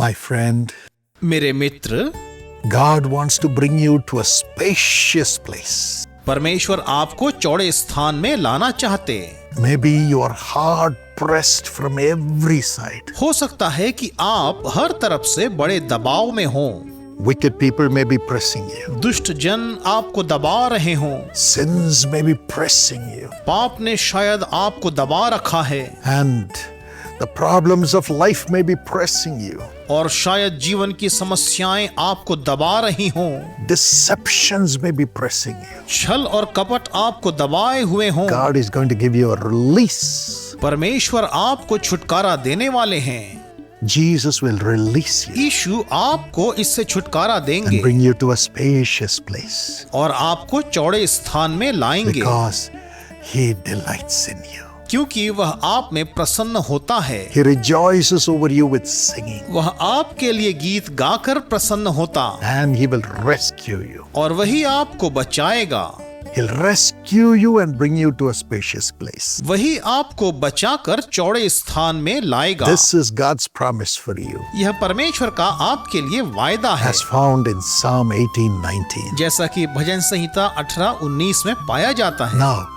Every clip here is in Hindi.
My friend, मेरे मित्र, God wants to bring you to a spacious place. परमेश्वर आपको चौड़े स्थान में लाना चाहते। Maybe you are hard pressed from every side. हो सकता है कि आप हर तरफ से बड़े दबाव में हों। Wicked people may be pressing you. दुष्ट जन आपको दबा रहे हों। Sins may be pressing you. पाप ने शायद आपको दबा रखा है। And the problems of life may be pressing you. और शायद जीवन की समस्याएं आपको दबा रही हों। Deceptions may be pressing you. छल और कपट आपको दबाए हुए हों। God is going to give you a release. परमेश्वर आपको छुटकारा देने वाले हैं। Jesus will release you यीशु आपको इससे छुटकारा देंगे and bring you to a spacious place और आपको चौड़े स्थान में लाएंगे, because He delights in you. क्योंकि वह आप में प्रसन्न होता है। He rejoices over you with singing, वह आपके लिए गीत गाकर प्रसन्न होता and He will rescue you. और वही आपको बचाएगा। He'll rescue you and bring you to a spacious place. वही आपको बचाकर चौड़े स्थान में लाएगा। This is God's promise for you, यह परमेश्वर का आपके लिए वायदा है, as found in Psalm 18:19. जैसा कि भजन संहिता 18:19 में पाया जाता है। Now,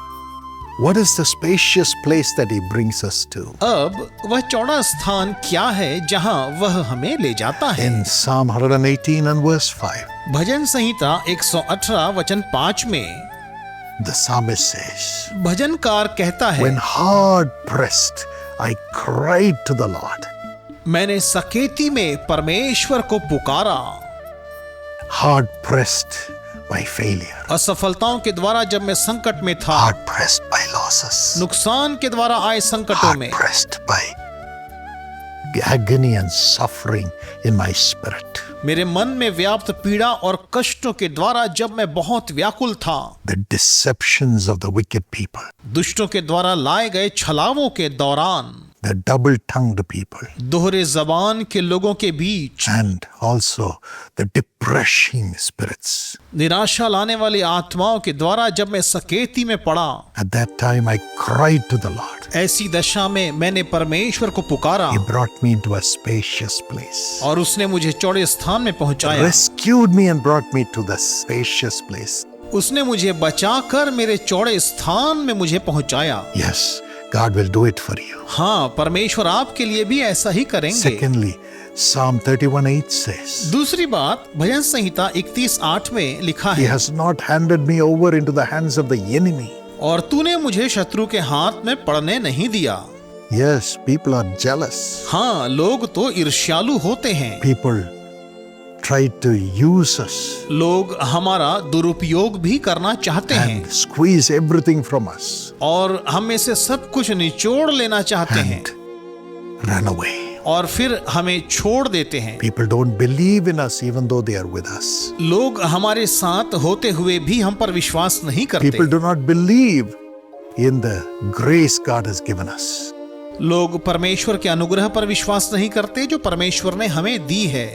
what is the spacious place that He brings us to? अब वह चौड़ा स्थान क्या है जहां वह हमें ले जाता है? In Psalm 118 and verse 5, भजन संहिता 118 वचन 5 में the psalmist says, भजनकार कहता है, when hard pressed, I cried to the Lord. मैंने सकेती में परमेश्वर को पुकारा। Hard pressed by failure, असफलताओं के द्वारा जब मैं संकट में था, hard pressed by losses, नुकसान के द्वारा आए संकटों hard में, pressed by agony and suffering in my spirit. मेरे मन में व्याप्त पीड़ा और कष्टों के द्वारा जब मैं बहुत व्याकुल था, The deceptions of the wicked people, दुष्टों के द्वारा लाए गए छलावों के दौरान, the double-tongued people, दोहरे जबान के लोगों के बीच, and also the depressing spirits. निराशा लाने वाली आत्माओं के द्वारा जब मैं सकेती में पड़ा, At that time I cried to the Lord. ऐसी दशा में मैंने परमेश्वर को पुकारा He brought me into a spacious place, और उसने मुझे चौड़े स्थान में पहुंचाया। rescued me and brought me to the spacious place. उसने मुझे बचाकर मेरे चौड़े स्थान में मुझे पहुंचाया। Yes, God will do it for you. हाँ, परमेश्वर आपके लिए भी ऐसा ही करेंगे। Secondly, Psalm 31:8 says, दूसरी बात, भजन संहिता 31:8 में लिखा He है, has not handed me over into the hands of the enemy. और तूने मुझे शत्रु के हाथ में पड़ने नहीं दिया। Yes, people are jealous. हाँ, लोग तो ईर्ष्यालु होते हैं। People try to use us लोग हमारा दुरुपयोग भी करना चाहते हैं and squeeze everything from us और हम में से सब कुछ निचोड़ लेना चाहते हैं and run away. और फिर हमें छोड़ देते हैं। People don't believe in us even though they are with us. लोग हमारे साथ होते हुए भी हम पर विश्वास नहीं करते। People do not believe in the grace God has given us. लोग परमेश्वर के अनुग्रह पर विश्वास नहीं करते जो परमेश्वर ने हमें दी है।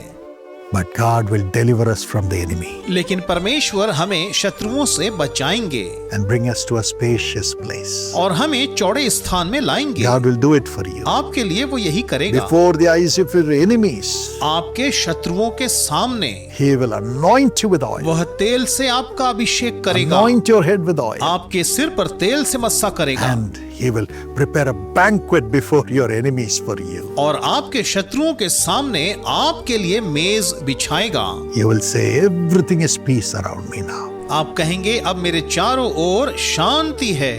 But God will deliver us from the enemy लेकिन परमेश्वर हमें शत्रुओं से बचाएंगे and bring us to a spacious place. और हमें चौड़े स्थान में लाएंगे। God will do it for you. आपके लिए वो यही करेगा। Before the eyes of your enemies, आपके शत्रुओं के सामने He will anoint you with oil. वह तेल से आपका अभिषेक करेगा। Anoint your head with oil. आपके सिर पर तेल से मस्सा करेगा And He will prepare a banquet before your enemies for you. और आपके शत्रुओं के सामने आपके लिए मेज बिछाएगा। You will say, everything is peace around me now. आप कहेंगे अब मेरे चारों ओर शांति है।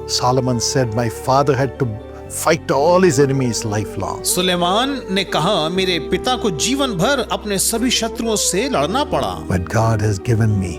Solomon said, my father had to fight all his enemies lifelong. Suleman ने कहा, मेरे पिता को जीवन भर अपने सभी शत्रुओं से लड़ना पड़ा, But God has given me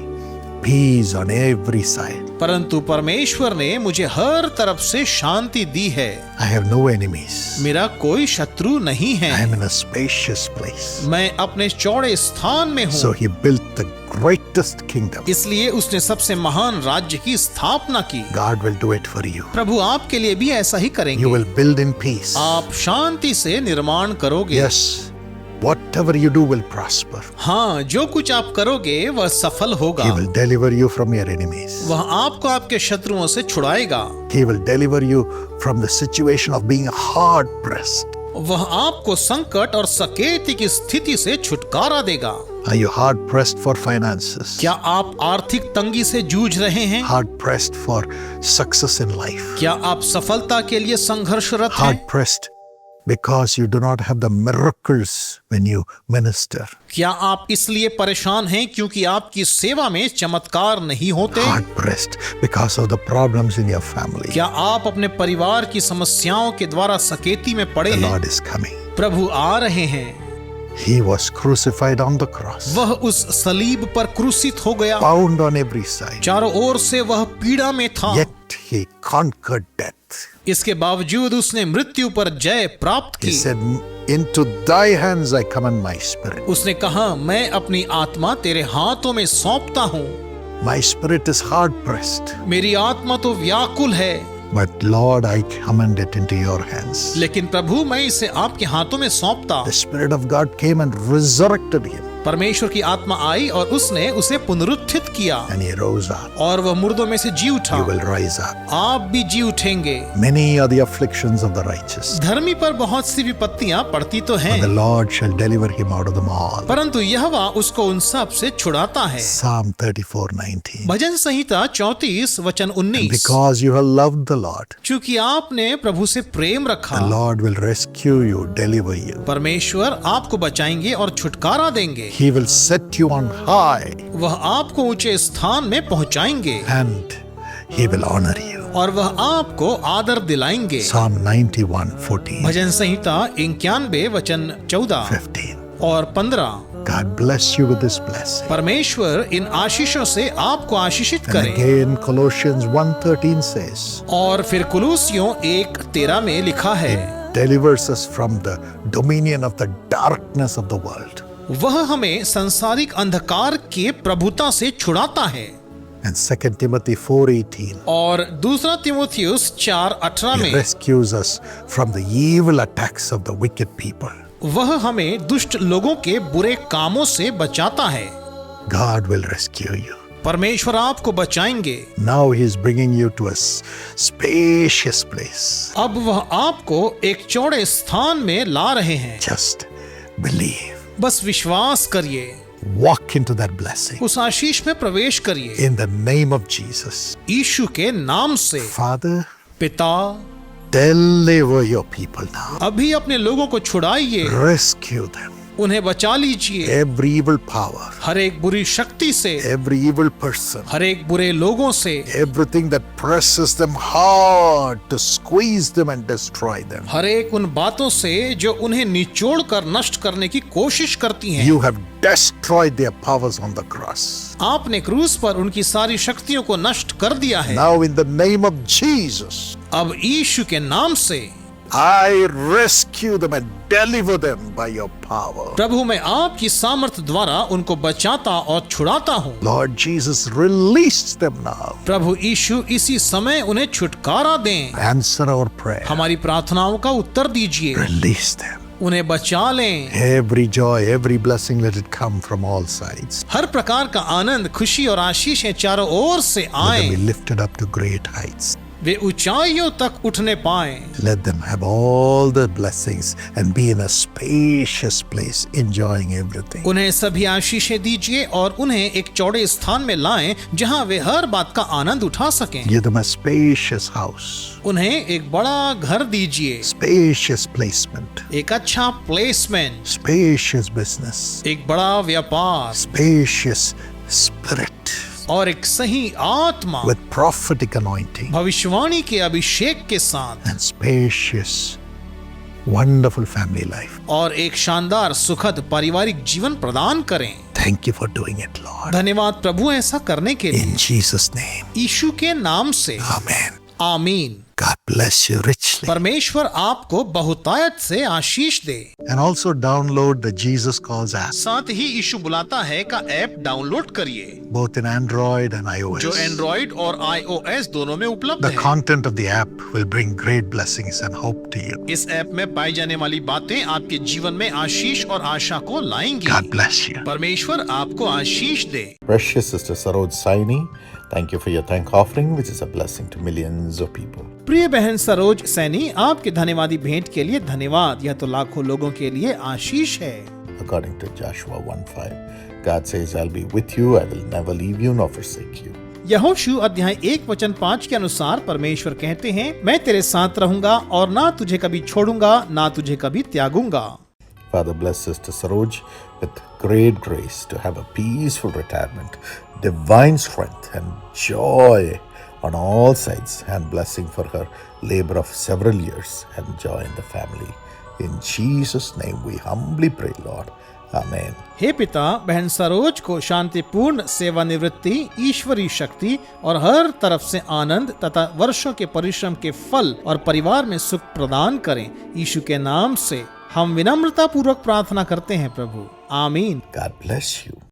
peace on every side. परंतु परमेश्वर ने मुझे हर तरफ से शांति दी है। I have no enemies. मेरा कोई शत्रु नहीं I है। am in a spacious place. मैं अपने चौड़े स्थान में So हूँ। He built the greatest kingdom. इसलिए उसने सबसे महान राज्य की स्थापना की। God will do it for you. प्रभु आपके लिए भी ऐसा ही You करेंगे। will build in peace. आप शांति से निर्माण करोगे। Yes, whatever you do will prosper. हाँ, जो कुछ आप करोगे वह सफल होगा। He will deliver you from your enemies. वह आपको आपके शत्रुओं से छुड़ाएगा। He will deliver you from the situation of being hard pressed. वह आपको संकट और सकेती की स्थिति से छुटकारा देगा। Are you hard pressed for finances? क्या आप आर्थिक तंगी से जूझ रहे हैं? Hard pressed for success in life? क्या आप सफलता के लिए संघर्षरत हैं? Hard pressed because you do not have the miracles when you minister? क्या आप इसलिए परेशान हैं क्योंकि आपकी सेवा में चमत्कार नहीं होते? Hard pressed because of the problems in your family? क्या आप अपने परिवार की समस्याओं के द्वारा सकेती में पड़े The हैं? Lord is coming. प्रभु आ रहे हैं। He was crucified on the cross, वह उस सलीब पर क्रूसित हो गया। bound on every side. चारों ओर से वह पीड़ा में था। Yet he conquered death. इसके बावजूद उसने मृत्यु पर जय प्राप्त He की। said, into thy hands I commend my spirit. उसने कहा, मैं अपनी आत्मा तेरे हाथों में सौंपता हूँ। My spirit is hard pressed, मेरी आत्मा तो व्याकुल है, but Lord, I commend it into your hands. लेकिन प्रभु मैं इसे आपके हाथों में सौंपता। The Spirit of God came and resurrected him, परमेश्वर की आत्मा आई और उसने उसे पुनरुत्थित किया and he rose up. और वह मुर्दों में से जी उठा। You will rise up. आप भी जी उठेंगे। Many are the afflictions of the righteous, धर्मी पर बहुत सी विपत्तियां पड़ती तो हैं, but the Lord shall deliver him out of them all. परंतु यहोवा उसको उन सब से छुड़ाता है। Psalm 34:19. भजन संहिता 34 वचन 19। Because you have loved the Lord, क्योंकि आपने प्रभु से प्रेम रखा, the Lord will rescue you, deliver you. परमेश्वर आपको बचाएंगे और छुटकारा देंगे। He will set you on high, वह आपको ऊंचे स्थान में पहुंचाएंगे and he will honor you. और वह आपको आदर दिलाएंगे। Psalm 91:14, भजन संहिता 91 वचन 14 15. और 15। God bless you with this blessing. परमेश्वर इन आशीषों से आपको आशीषित And करे। again, Colossians 1:13 says, और फिर कुलूसियों 1:13 में लिखा है, delivers us from the dominion of the darkness of the world. वह हमें संसारिक अंधकार के प्रभुता से छुड़ाता है। And 2 Timothy 4:18, और दूसरा तीमुथियुस 4:18 he में rescues us from the evil attacks of the wicked people. वह हमें दुष्ट लोगों के बुरे कामों से बचाता है। God will rescue you. परमेश्वर आपको बचाएंगे। Now he is bringing you to a spacious place. अब वह आपको एक चौड़े स्थान में ला रहे हैं। Just believe. बस विश्वास करिए, Walk into that blessing. उस आशीष में प्रवेश करिए। In the name of Jesus. यीशु के नाम से। Father, पिता, deliver your people now. अभी अपने लोगों को छुड़ाइए, Rescue them. उन्हें बचा लीजिए Every evil power, हर एक बुरी शक्ति से, every evil person, हर एक बुरे लोगों से, everything that presses them hard to squeeze them and destroy them. हर एक उन बातों से जो उन्हें निचोड़ कर नष्ट करने की कोशिश करती हैं। You have destroyed their powers on the cross. आपने क्रूस पर उनकी सारी शक्तियों को नष्ट कर दिया है। Now in the name of Jesus, अब यीशु के नाम से I rescue them and deliver them by your power. प्रभु मैं आपकी सामर्थ द्वारा उनको बचाता और छुड़ाता हूँ। Lord Jesus, release them now. प्रभु यीशु इसी समय उन्हें छुटकारा दें। Answer our prayer. हमारी प्रार्थनाओं का उत्तर दीजिए, Release them. उन्हें बचा लें। Every joy, every blessing, let it come from all sides. हर प्रकार का आनंद, खुशी और आशीषें चारों ओर से Let them आए। be lifted up to great heights. वे ऊंचाइयों तक उठने पाएं। Let them have all the blessings and be in a spacious place, enjoying everything. उन्हें सभी आशीषें दीजिए और उन्हें एक चौड़े स्थान में लाएं जहां वे हर बात का आनंद उठा सकें। Give them a spacious house, उन्हें एक बड़ा घर दीजिए, spacious placement, एक अच्छा प्लेसमेंट, spacious business, एक बड़ा व्यापार spacious spirit और एक सही आत्मा with prophetic anointing भविष्यवाणी के अभिषेक के साथ and spacious, wonderful family life. और एक शानदार सुखद पारिवारिक जीवन प्रदान करें। Thank you for doing it, Lord. धन्यवाद प्रभु ऐसा करने के लिए। In Jesus' name, यीशु के नाम से Amen. आमीन। God bless you richly. परमेश्वर आपको बहुतायत से आशीष दे। And also download the Jesus Calls app, साथ ही यीशु बुलाता है का ऐप डाउनलोड करिए, both in Android and iOS. जो एंड्रॉइड और iOS दोनों में उपलब्ध The है। content of the app will bring great blessings and hope to you. इस ऐप में पाई जाने वाली बातें आपके जीवन में आशीष और आशा को लाएंगी। God bless you. परमेश्वर आपको आशीष दे। Precious Sister Saroj Saini, thank you for your thank offering, which is a blessing to millions of people. प्रिय बहन सरोज सैनी, आपके धन्यवादी भेंट के लिए धन्यवाद। यह तो लाखों लोगों के लिए आशीष है। According to Joshua 1:5, God says, I'll be with you, I will never leave you nor forsake you. यहोशू अध्याय 1:5 के अनुसार परमेश्वर कहते हैं, मैं तेरे साथ रहूंगा और ना तुझे कभी छोड़ूंगा, ना तुझे कभी त्यागूंगा। Father, bless Sister Saroj with great grace to have a peaceful retirement, divine strength and joy on all sides, and blessing for her labor of several years and joy in the family. In Jesus' name we humbly pray, Lord. Amen. हे पिता, बहन सरोज को शांतिपूर्ण सेवानिवृत्ति, ईश्वरी शक्ति और हर तरफ से आनंद तथा वर्षों के परिश्रम के फल और परिवार में सुख प्रदान करें। यीशु के नाम से हम विनम्रता पूर्वक प्रार्थना करते हैं प्रभु। आमीन। God bless you.